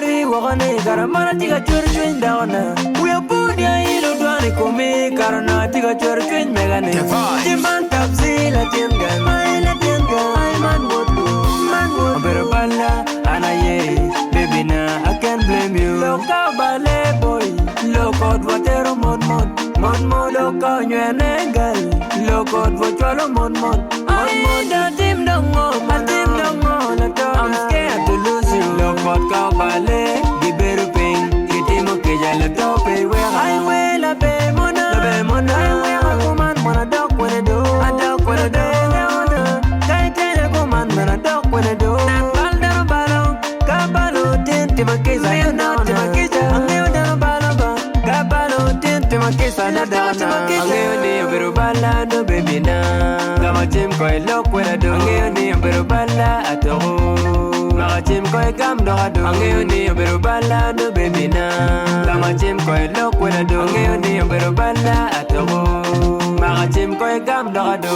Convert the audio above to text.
Mari wakane karamana tiga church down. We are putting a little dwani kumi karana tiga church megane. Timan tapsi latinga, my latinga, man would Berabala, Anaye, baby na, I can't blame you. Loka ballet boy, look out what a mon, loka nyengal, look out what you're mon. I don't dim dong, I'm scared to lose you. Look out ka ballet, the better ping, get him okay, I'll top it where I will a be mona, I wear a woman, when a dog when I do, a dog when I do, can't tell a woman when a dog when I do. Baby na Gama chim koy lok wena do Angeyo ni mbero bala atoro Maka chim koy gam do ado Angeyo ni mbero bala do baby na Gama chim koy lok wena do Angeyo ni mbero bala atoro Maka chim koy gam do ado